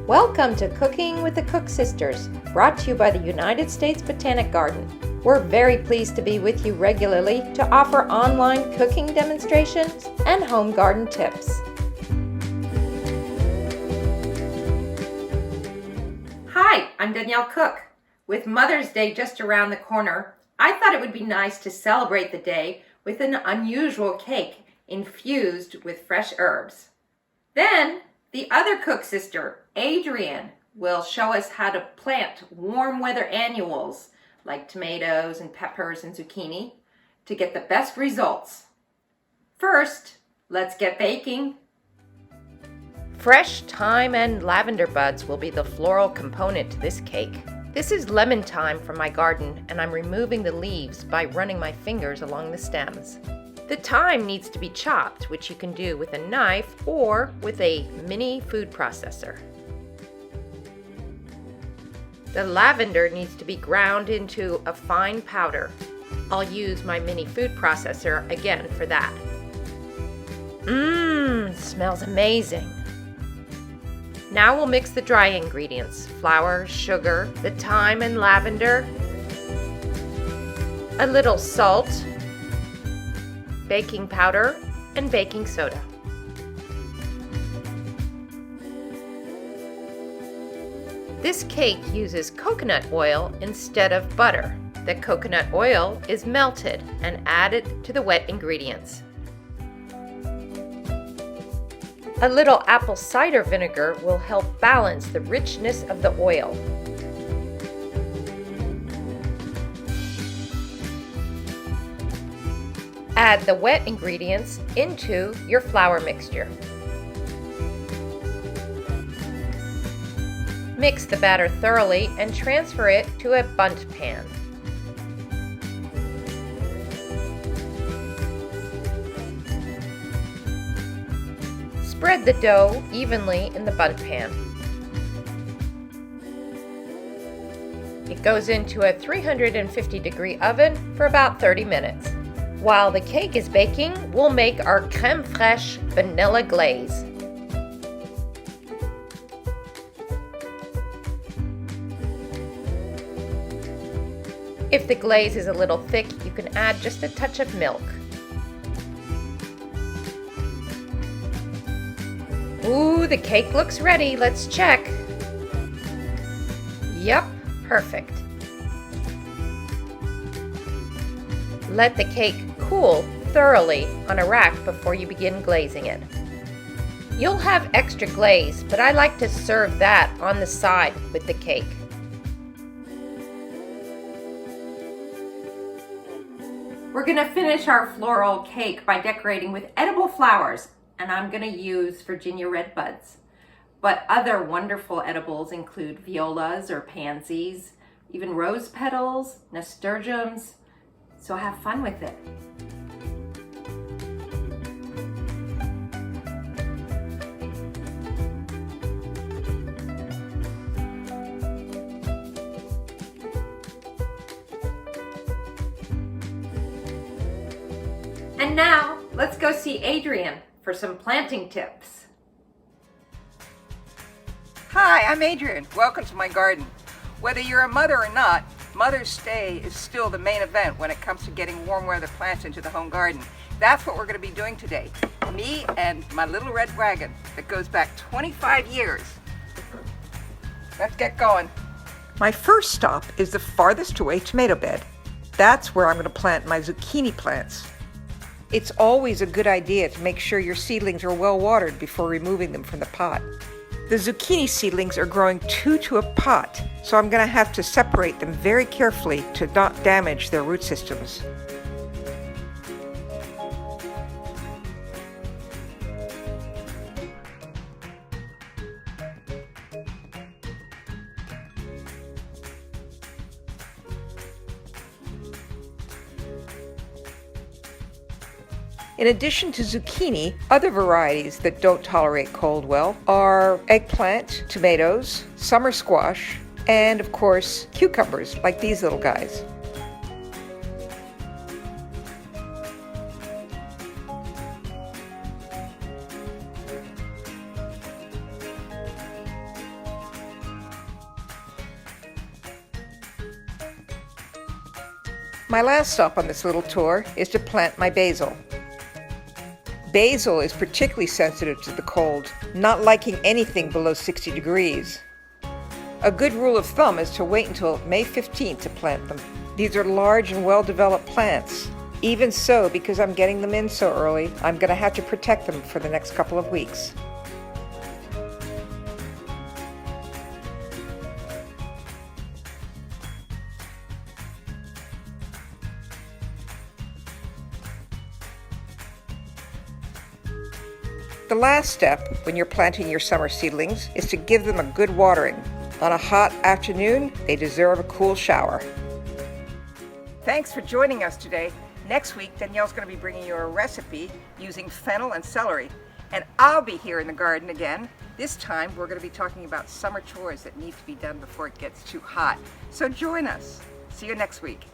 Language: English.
Welcome to Cooking with the Cook Sisters, brought to you by the United States Botanic Garden. We're very pleased to be with you regularly to offer online cooking demonstrations and home garden tips. Hi, I'm Danielle Cook. With Mother's Day just around the corner, I thought it would be nice to celebrate the day with an unusual cake infused with fresh herbs. Then, the other cook sister, Adrienne, will show us how to plant warm weather annuals like tomatoes and peppers and zucchini to get the best results. First, let's get baking. Fresh thyme and lavender buds will be the floral component to this cake. This is lemon thyme from my garden, and I'm removing the leaves by running my fingers along the stems. The thyme needs to be chopped, which you can do with a knife or with a mini food processor. The lavender needs to be ground into a fine powder. I'll use my mini food processor again for that. Smells amazing. Now we'll mix the dry ingredients: flour, sugar, the thyme and lavender, a little salt, baking powder, and baking soda. This cake uses coconut oil instead of butter. The coconut oil is melted and added to the wet ingredients. A little apple cider vinegar will help balance the richness of the oil. Add the wet ingredients into your flour mixture. Mix the batter thoroughly and transfer it to a bundt pan. Spread the dough evenly in the bundt pan. It goes into a 350-degree oven for about 30 minutes. While the cake is baking, we'll make our crème fraîche vanilla glaze. If the glaze is a little thick, you can add just a touch of milk. Ooh, the cake looks ready. Let's check. Yep, perfect. Let the cake cool thoroughly on a rack before you begin glazing it. You'll have extra glaze, but I like to serve that on the side with the cake. We're going to finish our floral cake by decorating with edible flowers, and I'm going to use Virginia red buds. But other wonderful edibles include violas or pansies, even rose petals, nasturtiums. So have fun with it. And now, let's go see Adrienne for some planting tips. Hi, I'm Adrienne. Welcome to my garden. Whether you're a mother or not, Mother's Day is still the main event when it comes to getting warm weather plants into the home garden. That's what we're going to be doing today. Me and my little red wagon that goes back 25 years. Let's get going. My first stop is the farthest away tomato bed. That's where I'm going to plant my zucchini plants. It's always a good idea to make sure your seedlings are well watered before removing them from the pot. The zucchini seedlings are growing two to a pot, so I'm going to have to separate them very carefully to not damage their root systems. In addition to zucchini, other varieties that don't tolerate cold well are eggplant, tomatoes, summer squash, and of course, cucumbers like these little guys. My last stop on this little tour is to plant my basil. Basil is particularly sensitive to the cold, not liking anything below 60 degrees. A good rule of thumb is to wait until May 15th to plant them. These are large and well-developed plants. Even so, because I'm getting them in so early, I'm going to have to protect them for the next couple of weeks. The last step when you're planting your summer seedlings is to give them a good watering. On a hot afternoon, they deserve a cool shower. Thanks for joining us today. Next week, Danielle's going to be bringing you a recipe using fennel and celery. And I'll be here in the garden again. This time, we're going to be talking about summer chores that need to be done before it gets too hot. So join us. See you next week.